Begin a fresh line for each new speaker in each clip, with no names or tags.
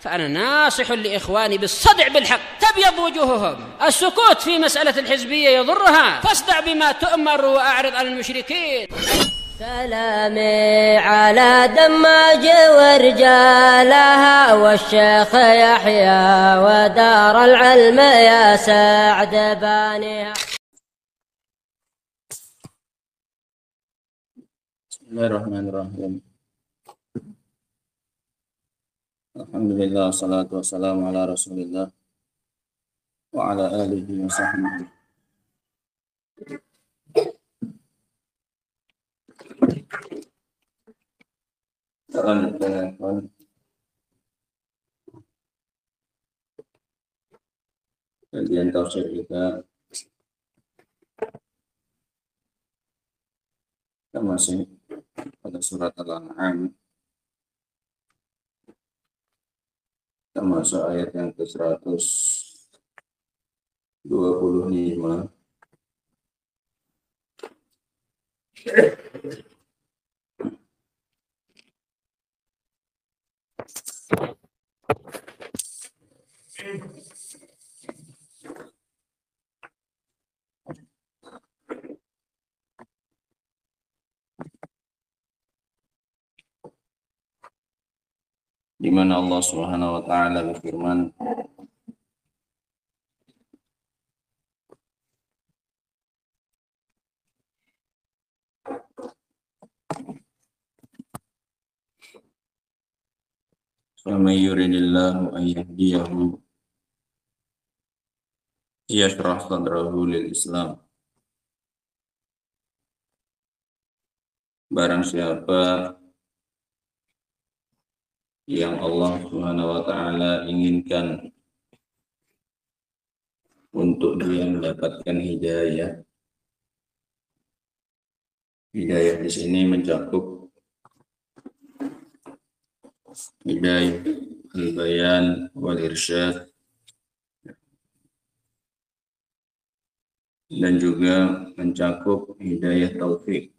فأنا ناصح لإخواني بالصدع بالحق تبيض وجوههم. السكوت في مسألة الحزبية يضرها، فاصدع بما تؤمر وأعرض عن المشركين.
سلامي على دماج ورجالها والشيخ يحيى ودار العلم يا سعد بانيها.
بسم الله الرحمن الرحيم. Alhamdulillah, salatu wassalamu ala rasulillah wa ala alihi wa sahbihi. Selanjutnya, kajian tafsir kita masih pada surat Al-An'am. Kita masuk ayat yang ke-125. Di mana Allah Subhanahu wa taala berfirman, "Faman yuridillahu an yahdiyahu yashrah sadrahu lil Islam." Barang siapa yang Allah Subhanahu wa taala inginkan untuk dia mendapatkan hidayah. Hidayah di sini mencakup hidayah al-bayan wal irsyad dan juga mencakup hidayah taufik.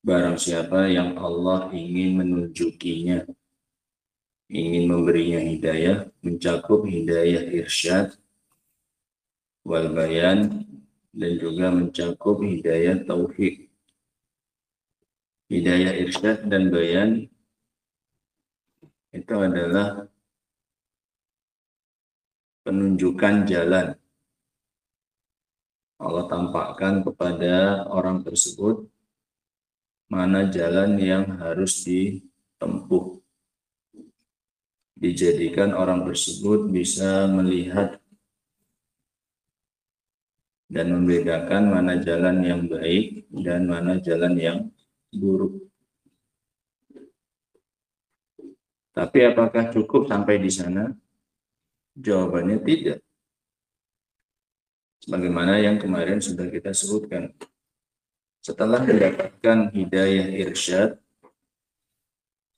Barang siapa yang Allah ingin menunjukinya, ingin memberinya hidayah, mencakup hidayah irsyad wal bayan dan juga mencakup hidayah taufik. Hidayah irsyad dan bayan itu adalah penunjukan jalan. Allah tampakkan kepada orang tersebut mana jalan yang harus ditempuh. Dijadikan orang tersebut bisa melihat dan membedakan mana jalan yang baik dan mana jalan yang buruk. Tapi apakah cukup sampai di sana? Jawabannya tidak. Sebagaimana yang kemarin sudah kita sebutkan. Setelah mendapatkan hidayah irsyad,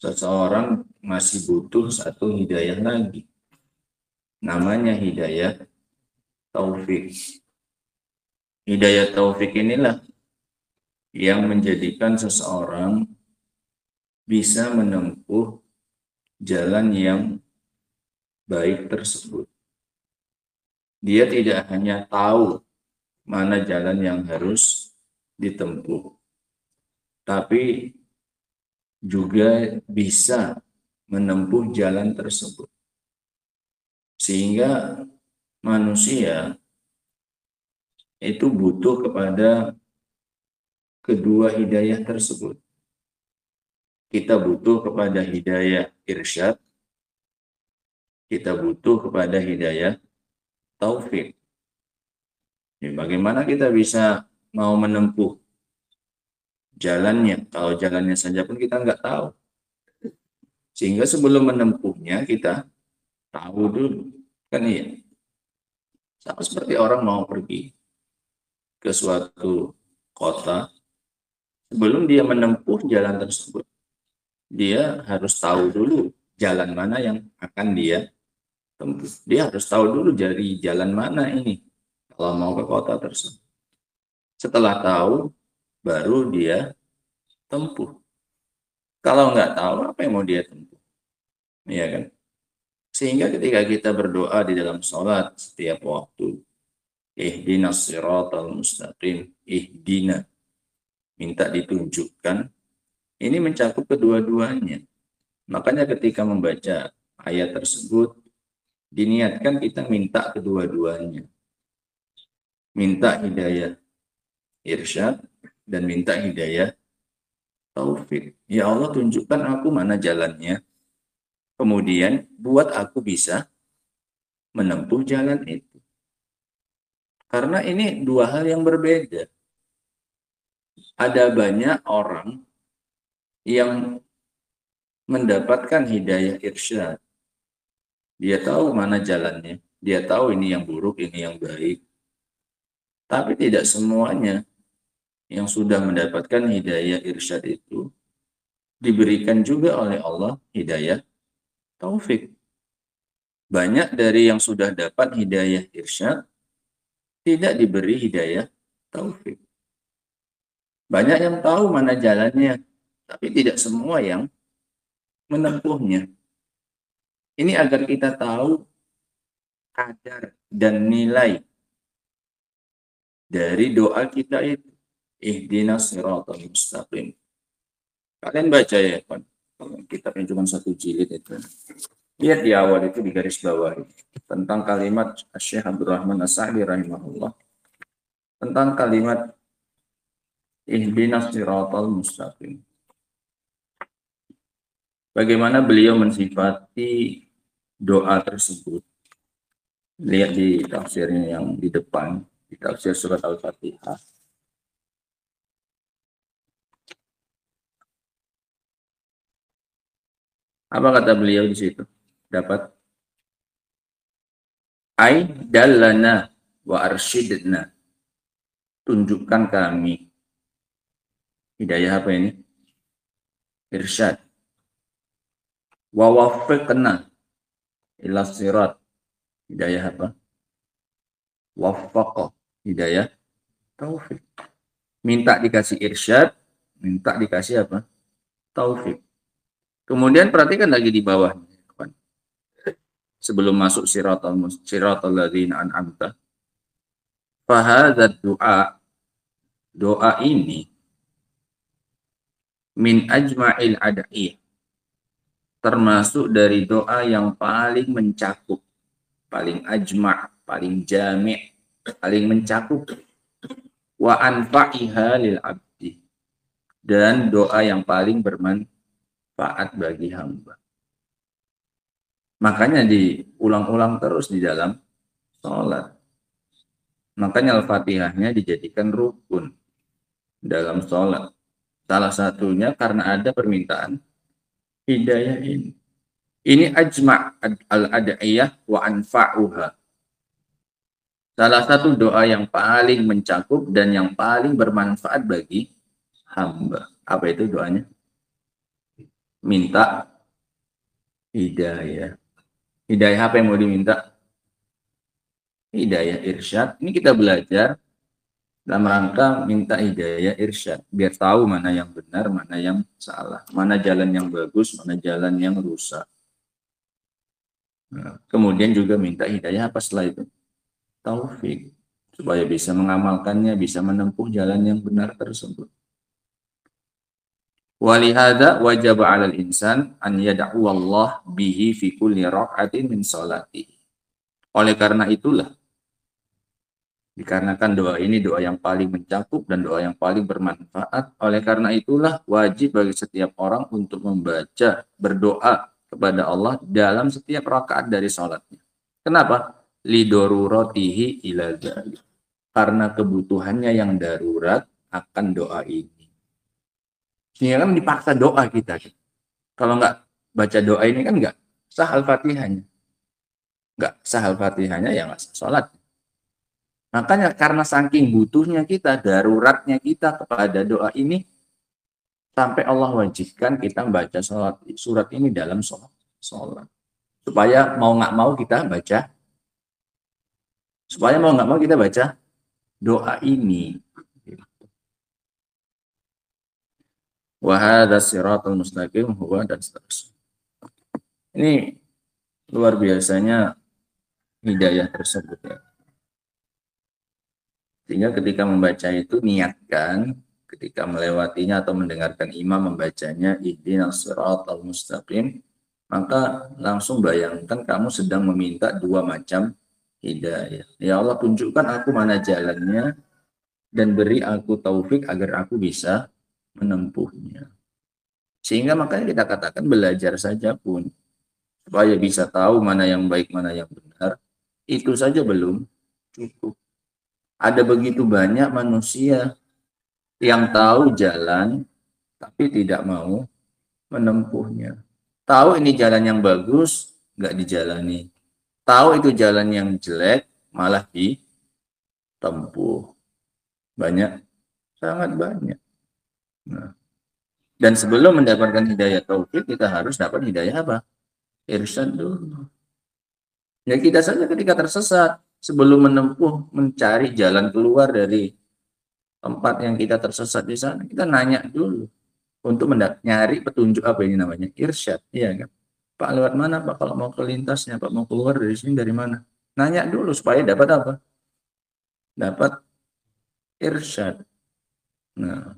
seseorang masih butuh satu hidayah lagi. Namanya hidayah taufik. Hidayah taufik inilah yang menjadikan seseorang bisa menempuh jalan yang baik tersebut. Dia tidak hanya tahu mana jalan yang harus ditempuh, tapi juga bisa menempuh jalan tersebut. Sehingga manusia itu butuh kepada kedua hidayah tersebut. Kita butuh kepada hidayah irsyad, kita butuh kepada hidayah taufik. Bagaimana kita bisa mau menempuh jalannya, kalau jalannya saja pun kita nggak tahu. Sehingga sebelum menempuhnya kita tahu dulu, kan iya. Sama seperti orang mau pergi ke suatu kota, sebelum dia menempuh jalan tersebut, dia harus tahu dulu jalan mana yang akan dia tempuh. Dia harus tahu dulu dari jalan mana ini kalau mau ke kota tersebut. Setelah tahu, baru dia tempuh. Kalau nggak tahu, apa yang mau dia tempuh? Ya kan? Sehingga ketika kita berdoa di dalam sholat setiap waktu, ihdinas siratal mustaqim, ihdina, minta ditunjukkan, ini mencakup kedua-duanya. Makanya ketika membaca ayat tersebut, diniatkan kita minta kedua-duanya. Minta hidayah irsyad dan minta hidayah taufik. Ya Allah, tunjukkan aku mana jalannya. Kemudian buat aku bisa menempuh jalan itu. Karena ini dua hal yang berbeda. Ada banyak orang yang mendapatkan hidayah irsyad. Dia tahu mana jalannya. Dia tahu ini yang buruk, ini yang baik. Tapi tidak semuanya yang sudah mendapatkan hidayah irsyad itu diberikan juga oleh Allah hidayah taufik. Banyak dari yang sudah dapat hidayah irsyad tidak diberi hidayah taufik. Banyak yang tahu mana jalannya, tapi tidak semua yang menempuhnya. Ini agar kita tahu kadar dan nilai dari doa kita itu. Ihdinas siratal mustaqim. Kalian baca ya, Pak. Kitabnya cuma 1 jilid itu. Lihat di awal itu di garis bawah tentang kalimat Syekh Abdul Rahman As-Sa'di rahimahullah. Tentang kalimat ihdinas siratal mustaqim. Bagaimana beliau mensifati doa tersebut. Lihat di tafsirnya yang di depan, di tafsir surat Al-Fatihah. Apa kata beliau di situ? Dapat ai dallana wa arsyidna. Tunjukkan kami. Hidayah apa ini? Irsyad. Wa waffiqna ila sirat. Hidayah apa? Waffaqa. Hidayah taufik. Minta dikasih irsyad, minta dikasih apa? Taufik. Kemudian perhatikan lagi di bawahnya. Sebelum masuk siratal ladzina an'amta. Fahadzat doa ini min ajma'il ada'iyah. Termasuk dari doa yang paling mencakup, paling ajma', paling jami', paling mencakup. Wa anfa'iha lil abdi. Dan doa yang paling bermanfaat bagi hamba. Makanya diulang-ulang terus di dalam sholat. Makanya Al-Fatihahnya dijadikan rukun dalam sholat. Salah satunya karena ada permintaan hidayah ini. Ini ajma' al-ada'iyah wa anfa'uha. Salah satu doa yang paling mencakup dan yang paling bermanfaat bagi hamba. Apa itu doanya? Minta hidayah. Hidayah apa yang mau diminta? Hidayah irsyad. Ini kita belajar dalam rangka minta hidayah irsyad. Biar tahu mana yang benar, mana yang salah. Mana jalan yang bagus, mana jalan yang rusak. Nah, kemudian juga minta hidayah apa setelah itu? Taufik. Supaya bisa mengamalkannya, bisa menempuh jalan yang benar tersebut. Walihada wajib 'alal insan an yad'u Allah bihi fi kulli rak'atin min sholati. Oleh karena itulah, dikarenakan doa ini doa yang paling mencakup dan doa yang paling bermanfaat, oleh karena itulah wajib bagi setiap orang untuk membaca, berdoa kepada Allah dalam setiap rakaat dari sholatnya. Kenapa? Lidoruratihi ila dzalik. Karena kebutuhannya yang darurat akan doa ini. Sehingga kan dipaksa doa kita. Kalau nggak baca doa ini kan nggak sah Al-Fatihahnya. Nggak sah Al-Fatihahnya ya nggak sah sholat. Makanya karena saking butuhnya kita, daruratnya kita kepada doa ini, sampai Allah wajibkan kita membaca surat ini dalam sholat. Supaya mau nggak mau kita baca. Supaya mau nggak mau kita baca doa ini. Wa hadza siratal mustaqim huwa dan seterusnya. Ini luar biasanya hidayah tersebut ya. Sehingga ketika membaca itu niatkan ketika melewatinya atau mendengarkan imam membacanya ihdinas siratal mustaqim, maka langsung bayangkan kamu sedang meminta dua macam hidayah. Ya Allah, tunjukkan aku mana jalannya dan beri aku taufik agar aku bisa menempuhnya. Sehingga makanya kita katakan belajar saja pun supaya bisa tahu mana yang baik, mana yang benar, itu saja belum cukup. Ada begitu banyak manusia yang tahu jalan tapi tidak mau menempuhnya. Tahu ini jalan yang bagus, nggak dijalani. Tahu itu jalan yang jelek, malah ditempuh. Banyak, sangat banyak. Nah, dan sebelum mendapatkan hidayah taufik, kita harus dapat hidayah apa? Irsyad dulu. Ya kita saja ketika tersesat, sebelum menempuh, mencari jalan keluar dari tempat yang kita tersesat di sana, kita nanya dulu untuk nyari petunjuk apa ini namanya irsyad, iya kan? Pak lewat mana Pak kalau mau ke lintasnya, Pak mau keluar dari sini dari mana? Nanya dulu supaya dapat apa? Dapat irsyad. Nah,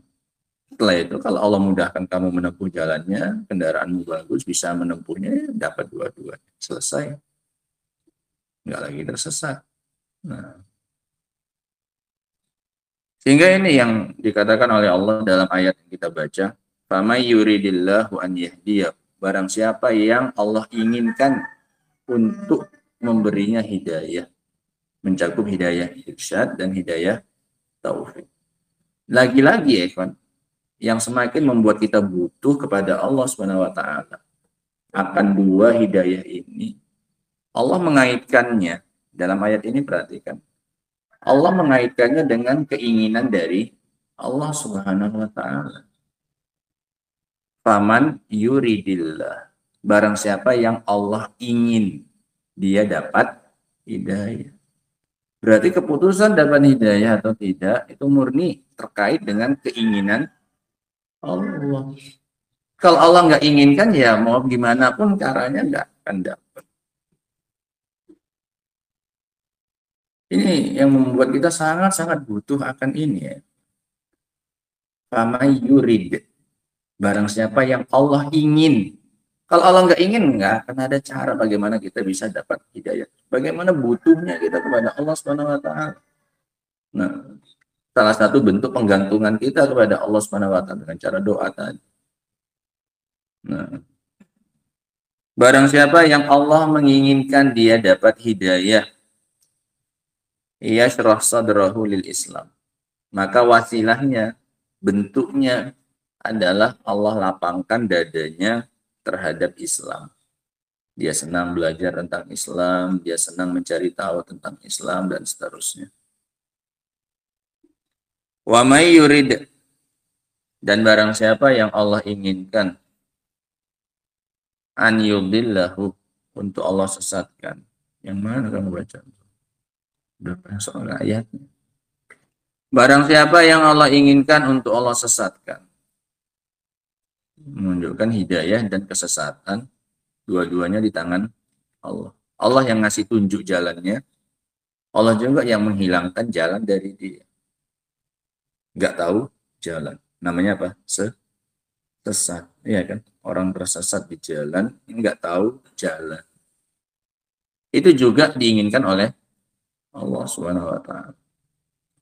setelah itu kalau Allah mudahkan kamu menempuh jalannya, kendaraanmu bagus, bisa menempuhnya, ya dapat dua-duanya. Selesai. Nggak lagi tersesat. Nah, sehingga ini yang dikatakan oleh Allah dalam ayat yang kita baca, "Famay yuridillahu an yahdiya." Barang siapa yang Allah inginkan untuk memberinya hidayah, mencakup hidayah irsyad dan hidayah taufik. Lagi-lagi ya kan, yang semakin membuat kita butuh kepada Allah Subhanahu wa taala akan dua hidayah ini. Allah mengaitkannya dalam ayat ini, perhatikan. Allah mengaitkannya dengan keinginan dari Allah Subhanahu wa taala. Faman yuridillah. Barang siapa yang Allah ingin, dia dapat hidayah. Berarti keputusan dapat hidayah atau tidak itu murni terkait dengan keinginan Allah. Kalau Allah nggak inginkan, ya mau gimana pun caranya nggak akan dapat. Ini yang membuat kita sangat-sangat butuh akan ini ya. Famay yurid. Barang siapa yang Allah ingin. Kalau Allah nggak ingin, nggak akan ada cara bagaimana kita bisa dapat hidayah. Bagaimana butuhnya kita kepada Allah Subhanahu wa taala. Nah, salah satu bentuk penggantungan kita kepada Allah Subhanahu wa taala dengan cara doa tadi. Nah, barang siapa yang Allah menginginkan dia dapat hidayah, yashrah sadrahu lil Islam. Maka wasilahnya, bentuknya adalah Allah lapangkan dadanya terhadap Islam. Dia senang belajar tentang Islam, dia senang mencari tahu tentang Islam, dan seterusnya. Wa may yurid, dan barang siapa yang Allah inginkan an yudillahu, untuk Allah sesatkan. Yang mana kamu baca? Berapa soal ayatnya? Barang siapa yang Allah inginkan untuk Allah sesatkan, menunjukkan hidayah dan kesesatan dua-duanya di tangan Allah. Allah yang ngasih tunjuk jalannya, Allah juga yang menghilangkan jalan dari dia. Nggak tahu jalan. Namanya apa? Sesat. Iya kan? Orang tersesat di jalan, nggak tahu jalan. Itu juga diinginkan oleh Allah Subhanahu wa taala.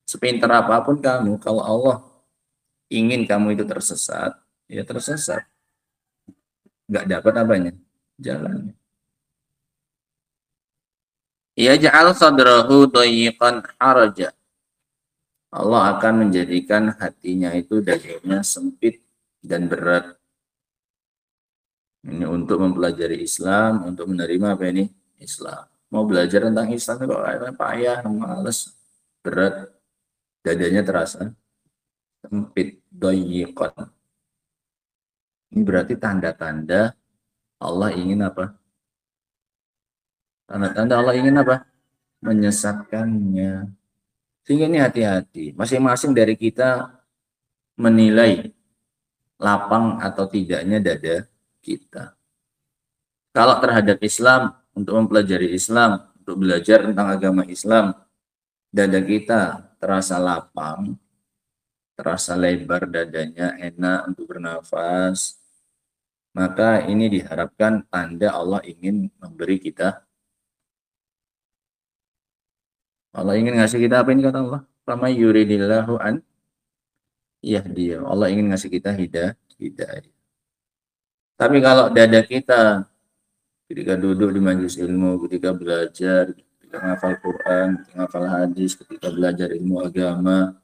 Sepintar apapun kamu, kalau Allah ingin kamu itu tersesat, ya tersesat. Nggak dapat apanya? Jalannya. Ya ja'al sadrahu dayiqan haraja. Allah akan menjadikan hatinya itu dadanya sempit dan berat. Ini untuk mempelajari Islam, untuk menerima apa ini? Islam. Mau belajar tentang Islam kok payah, malas, berat. Dadanya terasa sempit, dayiqan. Ini berarti tanda-tanda Allah ingin apa? Tanda-tanda Allah ingin apa? Menyesatkannya. Sehingga ini hati-hati. Masing-masing dari kita menilai lapang atau tidaknya dada kita. Kalau terhadap Islam, untuk mempelajari Islam, untuk belajar tentang agama Islam, dada kita terasa lapang, terasa lebar dadanya, enak untuk bernafas, maka ini diharapkan tanda Allah ingin memberi kita. Allah ingin ngasih kita apa ini kata Allah? Fama yuridillahu an yahdiya. Allah ingin ngasih kita hidayah. Tapi kalau dada kita ketika duduk di majelis ilmu, ketika belajar, ketika menghafal Quran, ketika menghafal hadis, ketika belajar ilmu agama,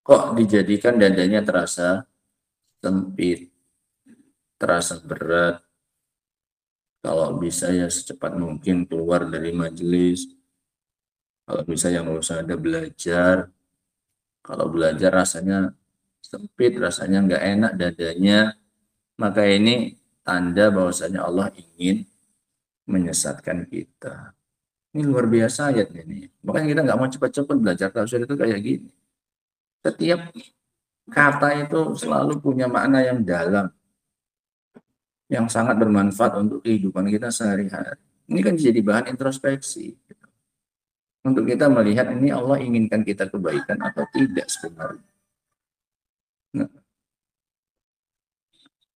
kok dijadikan dadanya terasa sempit, terasa berat. Kalau bisa ya secepat mungkin keluar dari majelis. Kalau bisa yang nggak usah ada belajar. Kalau belajar rasanya sempit, rasanya nggak enak dadanya, maka ini tanda bahwasanya Allah ingin menyesatkan kita. Ini luar biasa ayat ini. Makanya kita nggak mau cepat-cepat belajar tafsir itu kayak gini. Setiap kata itu selalu punya makna yang dalam, yang sangat bermanfaat untuk kehidupan kita sehari-hari. Ini kan jadi bahan introspeksi. Untuk kita melihat ini Allah inginkan kita kebaikan atau tidak sebenarnya. Nah.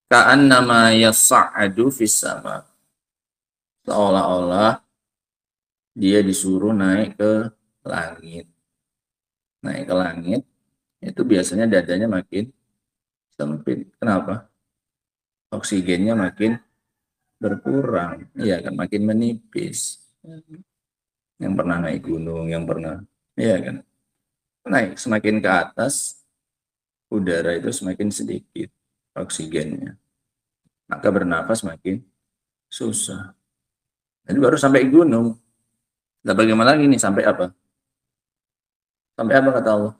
Ka'annama yas'adu fis sama. Seolah-olah dia disuruh naik ke langit. Naik ke langit, itu biasanya dadanya makin sempit. Kenapa? Oksigennya makin berkurang. Iya kan, makin menipis. Yang pernah naik gunung, yang pernah, iya kan, naik semakin ke atas, udara itu semakin sedikit oksigennya, maka bernafas makin susah. Jadi baru sampai gunung. Nah, bagaimana lagi nih, sampai apa? Sampai apa kata Allah?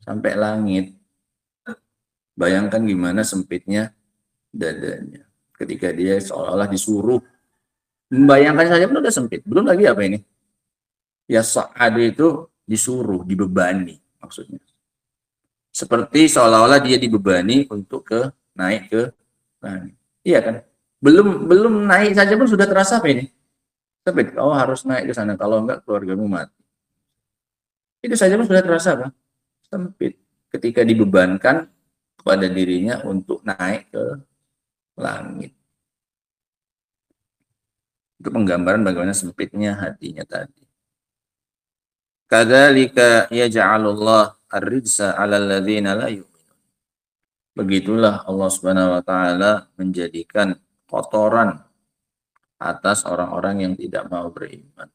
Sampai langit. Bayangkan gimana sempitnya dadanya ketika dia seolah-olah disuruh. Membayangkan saja pun udah sempit, belum lagi apa ini? Ya sa'ad itu disuruh, dibebani maksudnya. Seperti seolah-olah dia dibebani untuk naik ke langit. Iya kan? Belum naik saja pun sudah terasa apa ini? Sempit. Oh harus naik ke sana, kalau enggak keluargamu mati. Itu saja pun sudah terasa apa? Sempit. Ketika dibebankan kepada dirinya untuk naik ke langit. Itu penggambaran bagaimana sempitnya hatinya tadi. Kadzalika yaj'alullah ar-rijsa 'alal ladzina la yu'minun. Begitulah Allah Subhanahu wa taala menjadikan kotoran atas orang-orang yang tidak mau beriman.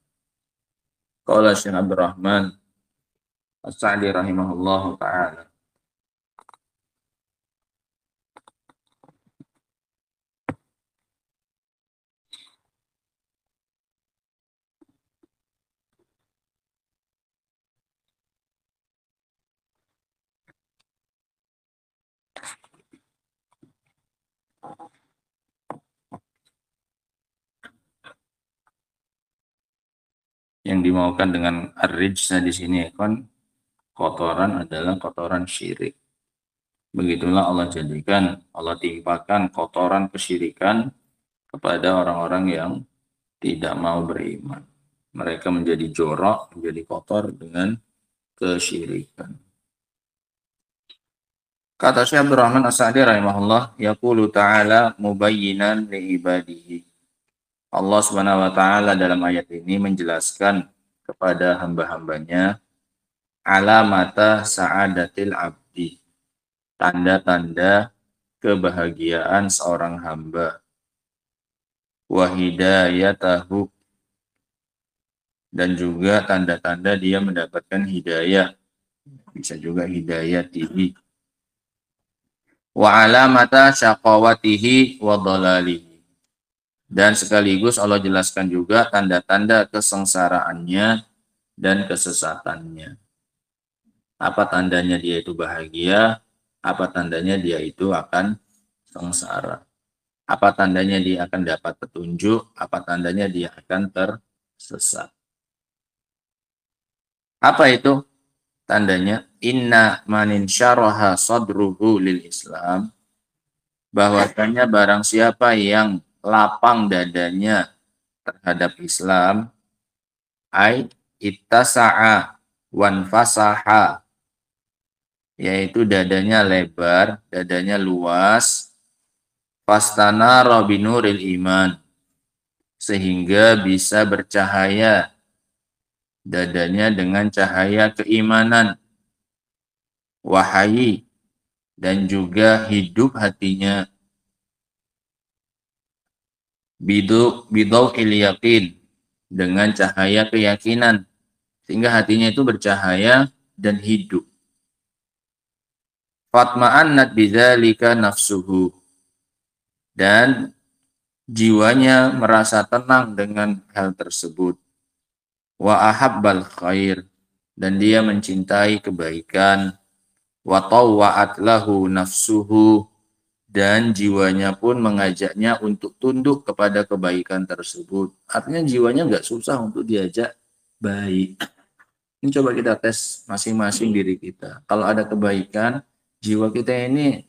Qala Syekh Abdurrahman As-Sa'di rahimahullahu taala. Yang dimaukan dengan ar-rijsa di sini kan kotoran adalah kotoran syirik. Begitulah Allah jadikan, Allah timpakan kotoran kesyirikan kepada orang-orang yang tidak mau beriman. Mereka menjadi jorok, menjadi kotor dengan kesyirikan. Kata Syekh Abdurrahman As-Sa'di rahimahullah, yaqulu ta'ala mubayyinan li ibadihi. Allah Subhanahu wa taala dalam ayat ini menjelaskan kepada hamba-hambanya alamata sa'adatil abdi, tanda-tanda kebahagiaan seorang hamba, wa hidayatahu, dan juga tanda-tanda dia mendapatkan hidayah, bisa juga hidayatihi, wa alamata syaqawatihi wa dhalalihi. Dan sekaligus Allah jelaskan juga tanda-tanda kesengsaraannya dan kesesatannya. Apa tandanya dia itu bahagia, apa tandanya dia itu akan sengsara. Apa tandanya dia akan dapat petunjuk, apa tandanya dia akan tersesat. Apa itu tandanya? Inna manin syaraha sadruhu lil Islam. Bahwasanya barang siapa yang lapang dadanya terhadap Islam, ai ittasa'a wanfasaha, yaitu dadanya lebar, dadanya luas, fastanara binuril iman, sehingga bisa bercahaya dadanya dengan cahaya keimanan, wahai, dan juga hidup hatinya, bidau yakin, dengan cahaya keyakinan, sehingga hatinya itu bercahaya dan hidup. Fatma'annat bidzalika nafsuhu, dan jiwanya merasa tenang dengan hal tersebut. Wa ahabbal khair, dan dia mencintai kebaikan. Wa tawwa'at lahu nafsuhu, dan jiwanya pun mengajaknya untuk tunduk kepada kebaikan tersebut. Artinya jiwanya nggak susah untuk diajak baik. Ini coba kita tes masing-masing diri kita. Kalau ada kebaikan, jiwa kita ini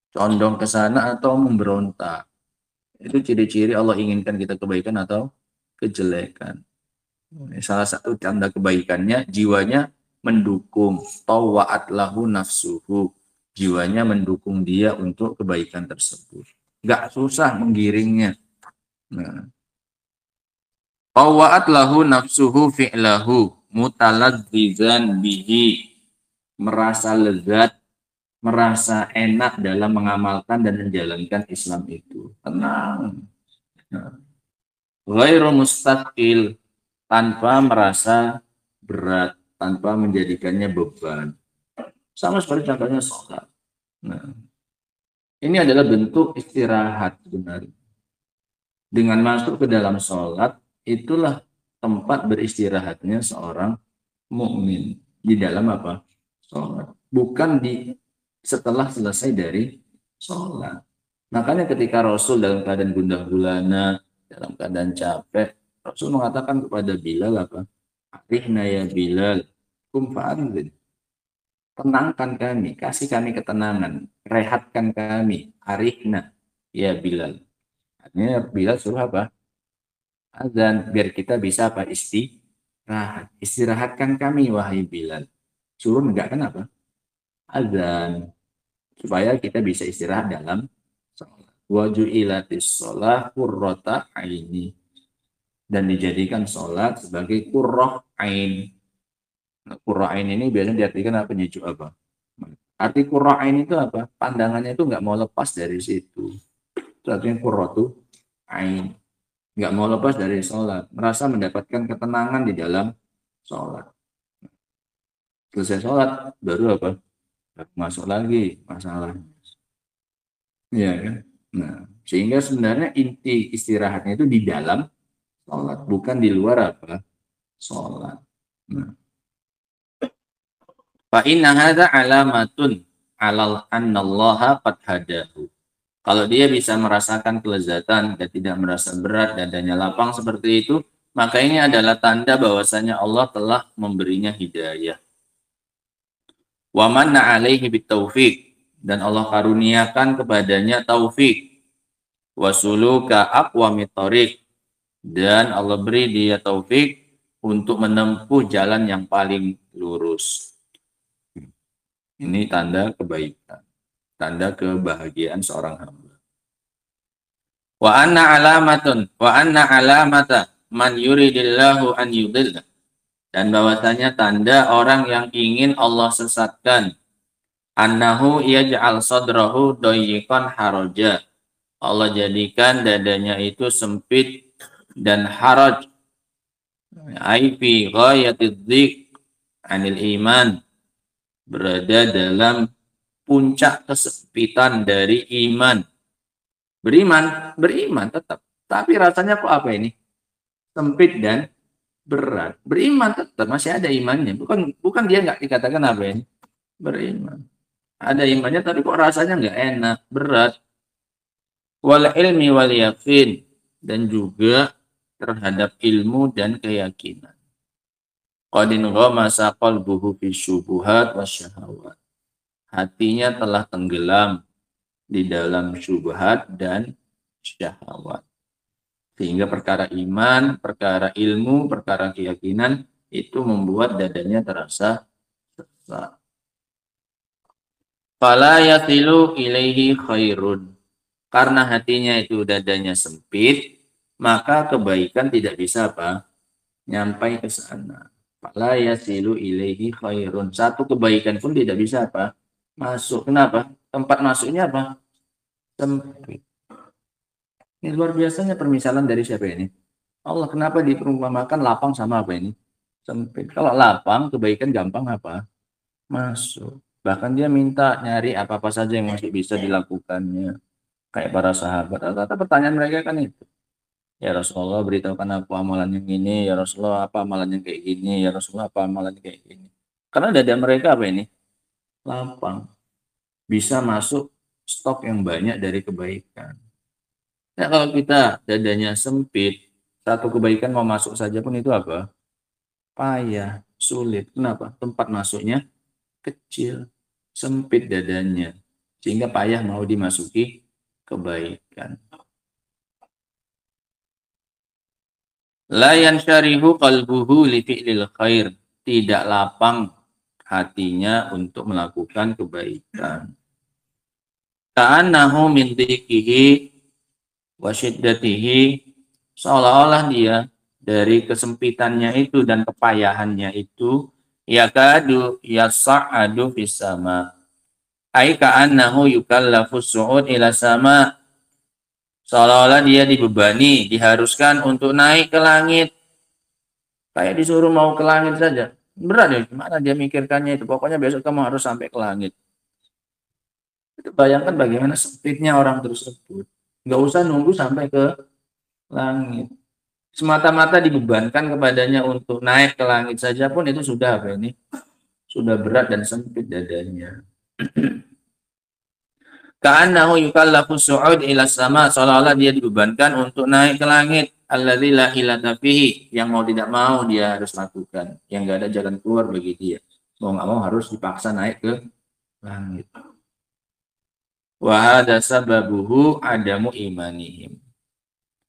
condong ke sana atau memberontak. Itu ciri-ciri Allah inginkan kita kebaikan atau kejelekan. Salah satu tanda kebaikannya, jiwanya mendukung. Tawwa'at lahu nafsuhu, jiwanya mendukung dia untuk kebaikan tersebut. Nggak susah menggiringnya. Nah. Tawwa'at lahu nafsuhu fi'lahu mutalazzizan bihi, merasa lezat, merasa enak dalam mengamalkan dan menjalankan Islam itu. Tenang. Ghairu mustaqil, tanpa merasa berat, tanpa menjadikannya beban. Sama seperti contohnya sholat. Nah, ini adalah bentuk istirahat sebenarnya. Dengan masuk ke dalam sholat, itulah tempat beristirahatnya seorang mukmin. Di dalam apa? Sholat. Bukan setelah selesai dari sholat. Makanya ketika Rasul dalam keadaan gundah gulana, dalam keadaan capek, Rasul mengatakan kepada Bilal apa? Arihna ya Bilal, kum fa'anzin. Tenangkan kami, kasih kami ketenangan, rehatkan kami, arihna ya Bilal. Artinya Bilal suruh apa? Azan, biar kita bisa apa? Istirahat. Istirahatkan kami wahai Bilal. Suruh enggak kenapa? Azan, supaya kita bisa istirahat dalam sholat. Wa ju'ilatis sholah qurrata aini, dan dijadikan sholat sebagai qurrah ain. Qurrah ain ini biasanya diartikan apa? Penyejuk apa? Arti qurrah ain itu apa? Pandangannya itu nggak mau lepas dari situ. Itu artinya qurratu ain. Nggak mau lepas dari sholat. Merasa mendapatkan ketenangan di dalam sholat. Selesai sholat, baru apa? Masuk lagi masalahnya. Iya kan? Nah, sehingga sebenarnya inti istirahatnya itu di dalam sholat, bukan di luar apa? Sholat. Nah. Fa inna hadza alamatun alal annallaha qad hadahu. Kalau dia bisa merasakan kelezatan dan tidak merasa berat, dadanya lapang seperti itu, maka ini adalah tanda bahwasanya Allah telah memberinya hidayah. Wa manna alaihi bitaufiq, dan Allah karuniakan kepadanya taufik. Wa suluka aqwamit thariq, dan Allah beri dia taufik untuk menempuh jalan yang paling lurus. Ini tanda kebaikan, tanda kebahagiaan seorang hamba. Wa anna alamata man yuridillahu an yudillah, dan bahwasanya tanda orang yang ingin Allah sesatkan, annahu yaj'al sadrahu dayyiqan haraja, Allah jadikan dadanya itu sempit dan haraj, ai fi ghayatidh dhiq anil iman, berada dalam puncak kesempitan dari iman. Beriman tetap, tapi rasanya kok apa ini? Sempit dan berat. Beriman tetap masih ada imannya, bukan dia nggak dikatakan apa ini? Beriman. Ada imannya tapi kok rasanya nggak enak, berat. Wal ilmi wal yakin, dan juga terhadap ilmu dan keyakinan. Qadin ghamasa qalbuhu fi syubuhat wasyahawat, hatinya telah tenggelam di dalam syubhat dan syahwat. Sehingga perkara iman, perkara ilmu, perkara keyakinan itu membuat dadanya terasa sesak. Fala yasilu ilaihi khairun. Karena hatinya itu dadanya sempit, maka kebaikan tidak bisa apa? Nyampai ke sana. Fala yasilu ilaihi khairun. Satu kebaikan pun tidak bisa apa? Masuk. Kenapa? Tempat masuknya apa? Sempit. Ini luar biasanya permisalan dari siapa ini? Allah. Kenapa diperumpamakan lapang sama apa ini? Sempit. Kalau lapang, kebaikan gampang apa? Masuk. Bahkan dia minta nyari apa-apa saja yang masih bisa dilakukannya. Kayak para sahabat. Rata-rata pertanyaan mereka kan itu. Ya Rasulullah, beritahukan aku amalan yang ini. Ya Rasulullah, apa amalan yang kayak gini. Ya Rasulullah, apa amalan yang kayak gini. Karena dada mereka apa ini? Lapang. Bisa masuk stok yang banyak dari kebaikan. Nah, kalau kita dadanya sempit, satu kebaikan mau masuk saja pun itu apa? Payah, sulit. Kenapa? Tempat masuknya kecil, sempit dadanya. Sehingga payah mau dimasuki kebaikan. La yansyarihu qalbuhu li fi'lil khair. Tidak lapang hatinya untuk melakukan kebaikan. Ka'annahu min dhikihi wa syiddatihi, seolah-olah dia dari kesempitannya itu dan kepayahannya itu yakadu yas'adu fis sama. Ai ka'annahu yukallafu su'ud ila sama. Seolah-olah dia dibebani, diharuskan untuk naik ke langit. Kayak disuruh mau ke langit saja. Berat ya, gimana dia mikirkannya itu. Pokoknya besok kamu harus sampai ke langit. Itu bayangkan bagaimana sempitnya orang tersebut. Nggak usah nunggu sampai ke langit. Semata-mata dibebankan kepadanya untuk naik ke langit saja pun itu sudah apa ini? Sudah berat dan sempit dadanya. Ka'annahu yukallafu su'ud ila sama, seolah-olah dia dibebankan untuk naik ke langit. Alladzi la hilata fihi, yang mau tidak mau dia harus lakukan, yang enggak ada jalan keluar bagi dia. Mau enggak mau harus dipaksa naik ke langit. Wa hadza sababuhu adamu imanihim.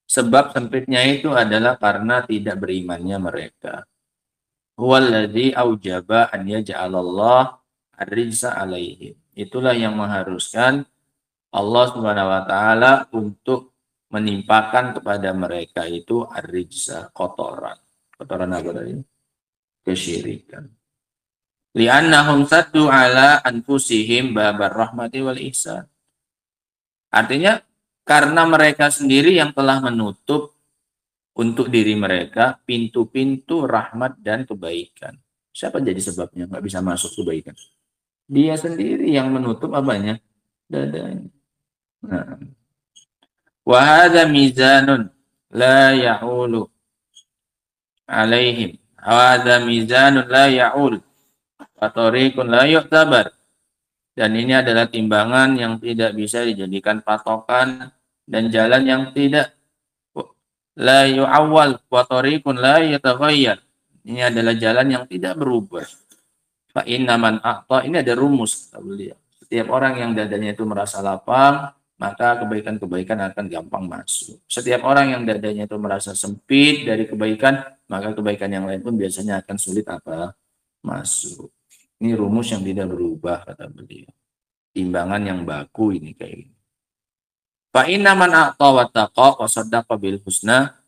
Sebab sempitnya itu adalah karena tidak berimannya mereka. Huwallazi aujaba an yaj'alallah ar-rijsa alaihim. Itulah yang mengharuskan Allah Subhanahu wa taala untuk menimpakan kepada mereka itu ar-rijsa, kotoran. Kotoran apa tadi? Kesyirikan. Li'annahum saddu ala anfusihim babar rahmati wal ihsan. Artinya karena mereka sendiri yang telah menutup untuk diri mereka pintu-pintu rahmat dan kebaikan. Siapa jadi sebabnya nggak bisa masuk kebaikan? Dia sendiri yang menutup apanya? Dadanya. Nah. Wa hadza mizanun la ya'ulu alaihim. Hadza mizanun la ya'ul. Wa tariqun la yu'tabar. Dan ini adalah timbangan yang tidak bisa dijadikan patokan dan jalan yang tidak la yu'awwal wa tariqun la yataghayyar. Ini adalah jalan yang tidak berubah. Fa inna man a'ta, ini ada rumus kata beliau. Setiap orang yang dadanya itu merasa lapang, maka kebaikan-kebaikan akan gampang masuk. Setiap orang yang dadanya itu merasa sempit dari kebaikan, maka kebaikan yang lain pun biasanya akan sulit apa? Masuk. Ini rumus yang tidak berubah kata beliau. Timbangan yang baku ini kayak gini. Fa inna man a'ta wa taqa wa saddaqa bil husna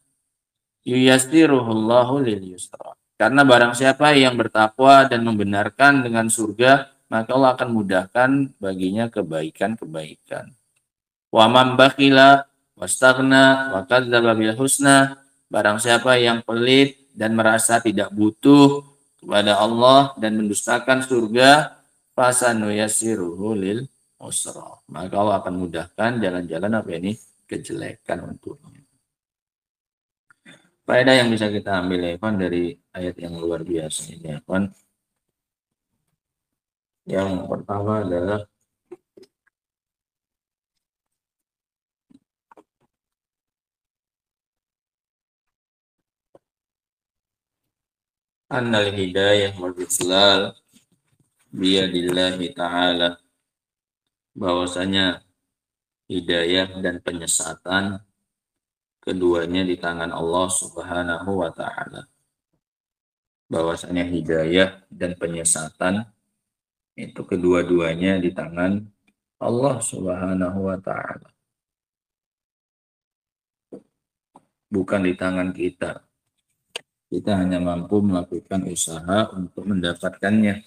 yuyassiruhullahu lil yusra. Karena barang siapa yang bertakwa dan membenarkan dengan surga, maka Allah akan mudahkan baginya kebaikan-kebaikan. Wa man bakhila wastaghna wa kadzdzaba bil husna, barang siapa yang pelit dan merasa tidak butuh kepada Allah dan mendustakan surga, fasanuyassiruhu lil usra, maka Allah akan mudahkan jalan-jalan apa ini? Kejelekan untuknya. Faedah yang bisa kita ambil ya, Evan, dari ayat yang luar biasa ini, Evan. Yang pertama adalah annal hidayah wal islal biyadillahi ta'ala, bahwasanya hidayah dan penyesatan keduanya di tangan Allah Subhanahu wa taala. Bahwasanya hidayah dan penyesatan itu kedua-duanya di tangan Allah Subhanahu wa taala. Bukan di tangan kita. Kita hanya mampu melakukan usaha untuk mendapatkannya.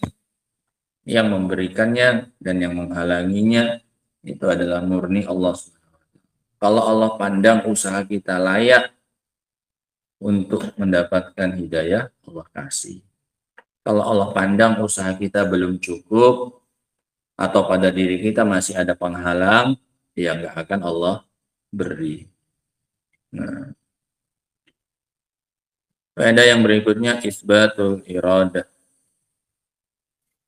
Yang memberikannya dan yang menghalanginya itu adalah murni Allah. Kalau Allah pandang usaha kita layak untuk mendapatkan hidayah, Allah kasih. Kalau Allah pandang usaha kita belum cukup atau pada diri kita masih ada penghalang, ya nggak akan Allah beri. Nah, faedah yang berikutnya isbatul iradah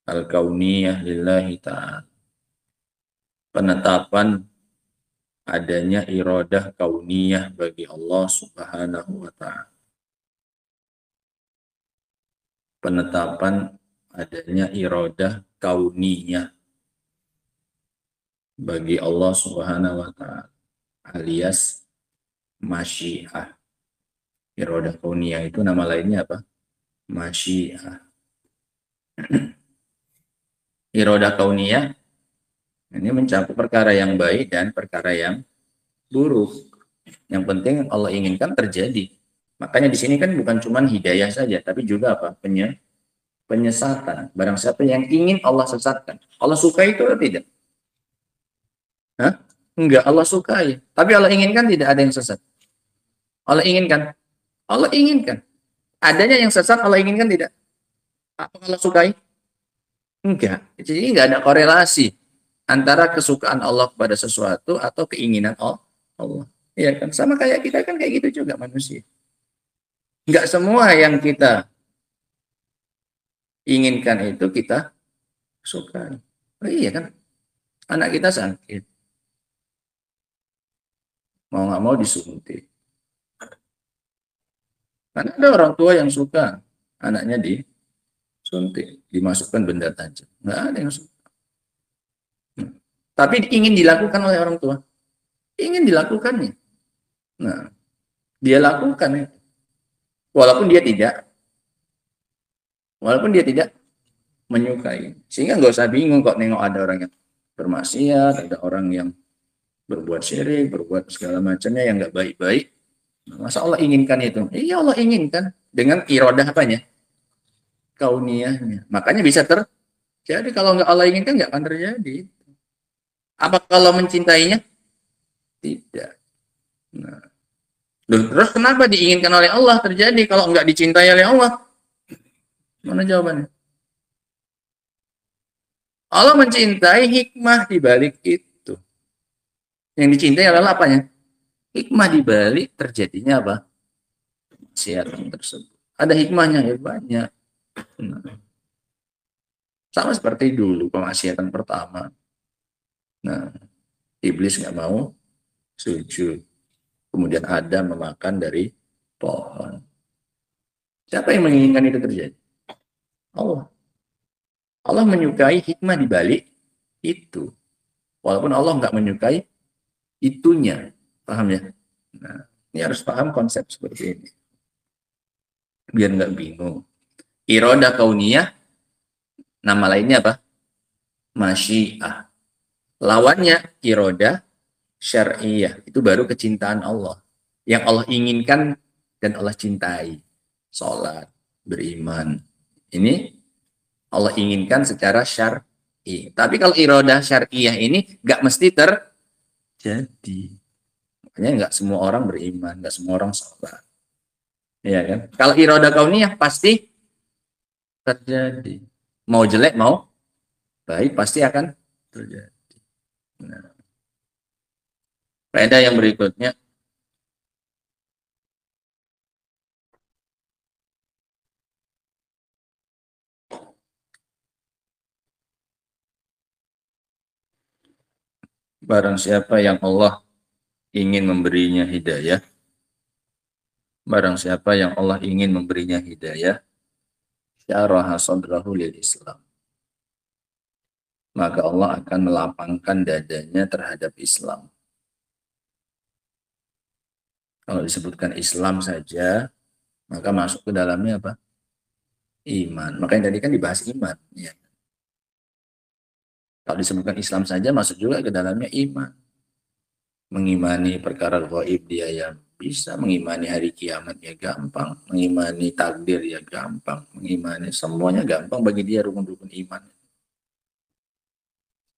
al-kauniyah lillahi ta'ala. Penetapan adanya iradah kauniyah bagi Allah Subhanahu wa ta'ala. Penetapan adanya iradah kauniyah bagi Allah Subhanahu wa ta'ala alias masyiah. Iradah kauniyah itu nama lainnya apa? Masyiah. Iradah kauniyah ini mencakup perkara yang baik dan perkara yang buruk. Yang penting Allah inginkan terjadi. Makanya di sini kan bukan cuma hidayah saja, tapi juga apa? Penyesatan. Barang siapa yang ingin Allah sesatkan. Allah sukai itu atau tidak? Hah? Enggak, Allah sukai. Tapi Allah inginkan tidak ada yang sesat. Allah inginkan. Allah inginkan. Adanya yang sesat Allah inginkan tidak? Apa Allah sukai? Enggak. Jadi enggak ada korelasi antara kesukaan Allah kepada sesuatu atau keinginan Allah. Iya kan? Sama kayak kita kan kayak gitu juga manusia. Enggak semua yang kita inginkan itu kita sukai. Oh, iya kan? Anak kita sakit. Mau nggak mau disuntik. Karena ada orang tua yang suka anaknya disuntik, dimasukkan benda tajam. Nggak ada yang suka. Tapi ingin dilakukan oleh orang tua. Ingin dilakukannya. Nah, dia lakukan ya. Walaupun dia tidak menyukai. Sehingga nggak usah bingung kok nengok ada orang yang bermaksiat, ada orang yang berbuat syirik, berbuat segala macamnya yang nggak baik-baik. Masa Allah inginkan itu? Iya Allah inginkan. Dengan iradah apanya? Kauniyahnya. Makanya bisa terjadi. Kalau nggak Allah inginkan nggak akan terjadi. Apa kalau mencintainya? Tidak. Nah. Terus kenapa diinginkan oleh Allah terjadi kalau nggak dicintai oleh Allah? Mana jawabannya? Allah mencintai hikmah di balik itu. Yang dicintai adalah apanya? Hikmah di balik terjadinya apa? Kemaksiatan tersebut. Ada hikmahnya ya banyak. Nah. Sama seperti dulu kemaksiatan pertama. Nah, iblis nggak mau sujud. Kemudian Adam memakan dari pohon. Siapa yang menginginkan itu terjadi? Allah. Allah menyukai hikmah di balik itu. Walaupun Allah nggak menyukai itunya. Paham ya? Nah, ini harus paham konsep seperti ini. Biar nggak bingung. Iradah kauniyah, nama lainnya apa? Masyiah. Lawannya iradah syar'iyah. Itu baru kecintaan Allah. Yang Allah inginkan dan Allah cintai. Sholat, beriman. Ini Allah inginkan secara syar'i. Tapi kalau iradah syar'iyah ini nggak mesti terjadi. Makanya nggak semua orang beriman, nggak semua orang sholat. Iya kan? Kalau iradah kauniyah pasti terjadi. Mau jelek, mau baik pasti akan terjadi. Nah. Faedah yang berikutnya. Barang siapa yang Allah ingin memberinya hidayah, barang siapa yang Allah ingin memberinya hidayah, syaraha sadrahu lil Islam. Maka Allah akan melapangkan dadanya terhadap Islam. Kalau disebutkan Islam saja, maka masuk ke dalamnya apa? Iman. Makanya tadi kan dibahas iman. Ya. Kalau disebutkan Islam saja, masuk juga ke dalamnya iman. Mengimani perkara gaib dia yang bisa, mengimani hari kiamat ya gampang, mengimani takdir ya gampang, mengimani semuanya gampang bagi dia rukun-rukun iman.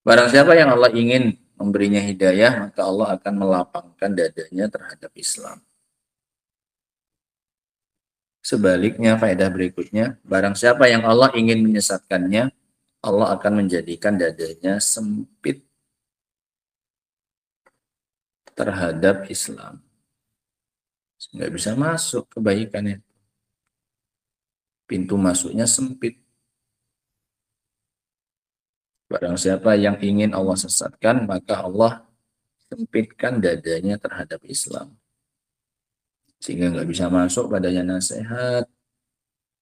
Barang siapa yang Allah ingin memberinya hidayah, maka Allah akan melapangkan dadanya terhadap Islam. Sebaliknya, faedah berikutnya, barang siapa yang Allah ingin menyesatkannya, Allah akan menjadikan dadanya sempit terhadap Islam. Nggak bisa masuk kebaikannya. Pintu masuknya sempit. Barang siapa yang ingin Allah sesatkan, maka Allah sempitkan dadanya terhadap Islam. Sehingga nggak bisa masuk padanya nasihat,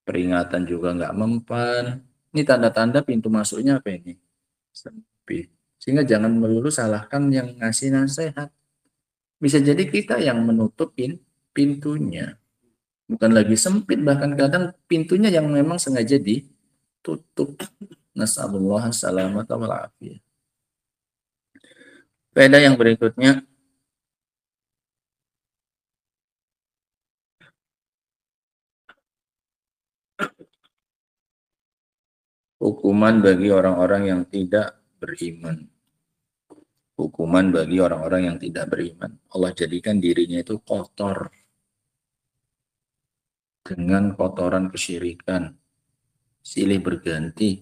peringatan juga nggak mempan. Ini tanda-tanda pintu masuknya apa ini? Sempit. Sehingga jangan melulu salahkan yang ngasih nasihat. Bisa jadi kita yang menutupin pintunya. Bukan lagi sempit, bahkan kadang pintunya yang memang sengaja ditutup. Nas'alullah salamata wal afiyah. Faedah yang berikutnya, hukuman bagi orang-orang yang tidak beriman. Hukuman bagi orang-orang yang tidak beriman. Allah jadikan dirinya itu kotor dengan kotoran kesyirikan. Silih berganti.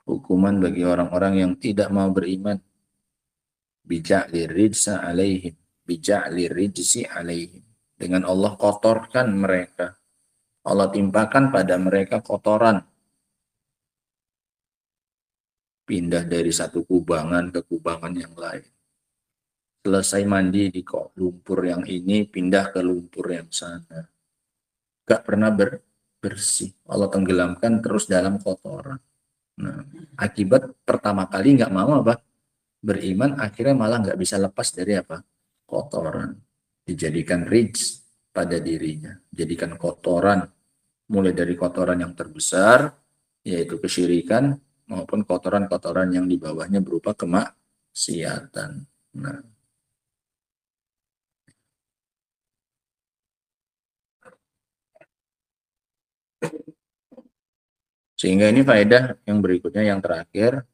Hukuman bagi orang-orang yang tidak mau beriman. Bija'li rijsa alaihim. Bija'li rijsi alaihim. Dengan Allah kotorkan mereka. Allah timpakan pada mereka kotoran. Pindah dari satu kubangan ke kubangan yang lain. Selesai mandi di lumpur yang ini, pindah ke lumpur yang sana. Gak pernah bersih. Allah tenggelamkan terus dalam kotoran. Nah, akibat pertama kali nggak mau apa? Beriman, akhirnya malah nggak bisa lepas dari apa? Kotoran. Dijadikan rijs pada dirinya. Jadikan kotoran. Mulai dari kotoran yang terbesar, yaitu kesyirikan, maupun kotoran-kotoran yang di bawahnya berupa kemaksiatan. Nah, sehingga ini faedah yang berikutnya yang terakhir,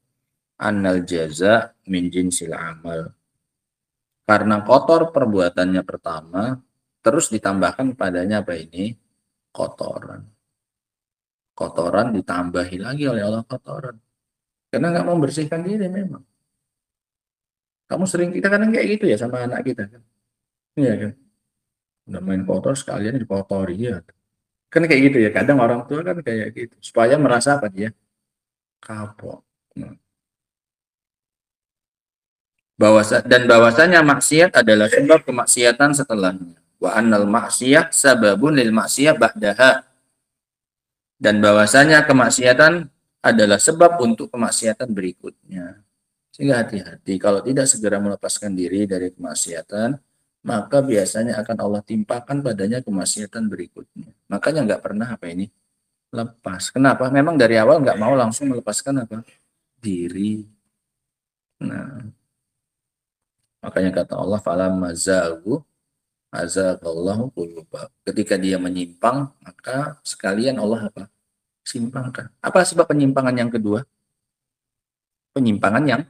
annal jaza min jinsil amal. Karena kotor perbuatannya pertama, terus ditambahkan padanya apa ini? Kotoran. Kotoran ditambahi lagi oleh Allah kotoran. Karena nggak mau membersihkan diri memang. Kamu sering, kita kadang kayak gitu ya sama anak kita kan. Iya kan. Udah main kotor sekalian dikotori ya. Kan kayak gitu ya. Kadang orang tua kan kayak gitu. Supaya merasa apa dia? Kapok. Nah. Dan bahwasanya maksiat adalah sebab kemaksiatan setelahnya. Wa annal maksiyah sababun lil maksiyah ba'daha. Dan bahwasanya kemaksiatan adalah sebab untuk kemaksiatan berikutnya. Sehingga hati-hati kalau tidak segera melepaskan diri dari kemaksiatan, maka biasanya akan Allah timpakan padanya kemaksiatan berikutnya. Makanya nggak pernah apa ini lepas. Kenapa? Memang dari awal nggak mau langsung melepaskan apa? Diri. Nah, makanya kata Allah, falamma zagu azaghallahu qulubahum. Ketika dia menyimpang, maka sekalian Allah apa? Simpangkan. Apa sebab penyimpangan yang kedua? Penyimpangan yang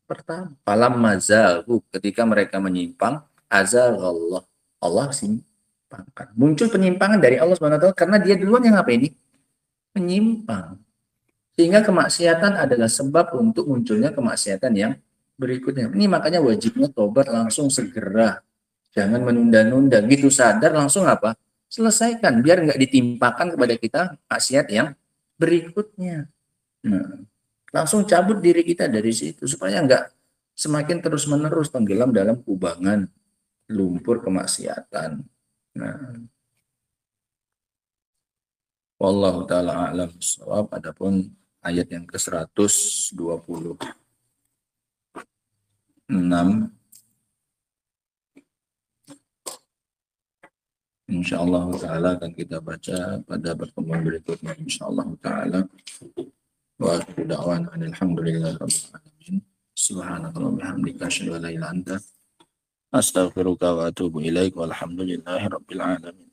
pertama. Falamma zagu, ketika mereka menyimpang, azaghallah. Allah simpangkan. Muncul penyimpangan dari Allah SWT karena dia duluan yang apa ini? Menyimpang. Sehingga kemaksiatan adalah sebab untuk munculnya kemaksiatan yang berikutnya. Ini makanya wajibnya tobat langsung segera. Jangan menunda-nunda. Gitu sadar langsung apa? Selesaikan. Biar nggak ditimpakan kepada kita maksiat yang berikutnya. Nah, langsung cabut diri kita dari situ. Supaya nggak semakin terus-menerus tenggelam dalam kubangan lumpur kemaksiatan. Nah, wallahu ta'ala a'lam bishawab. Adapun ayat yang ke-126. Insyaallah taala akan kita baca pada pertemuan berikutnya insyaallah taala. Wa akhiru da'wana alhamdulillahi rabbil alamin. Subhanallahi wa bihamdika asyhadu an la ilaha illa anta astaghfiruka wa atubu ilaik walhamdulillahi rabbil alamin.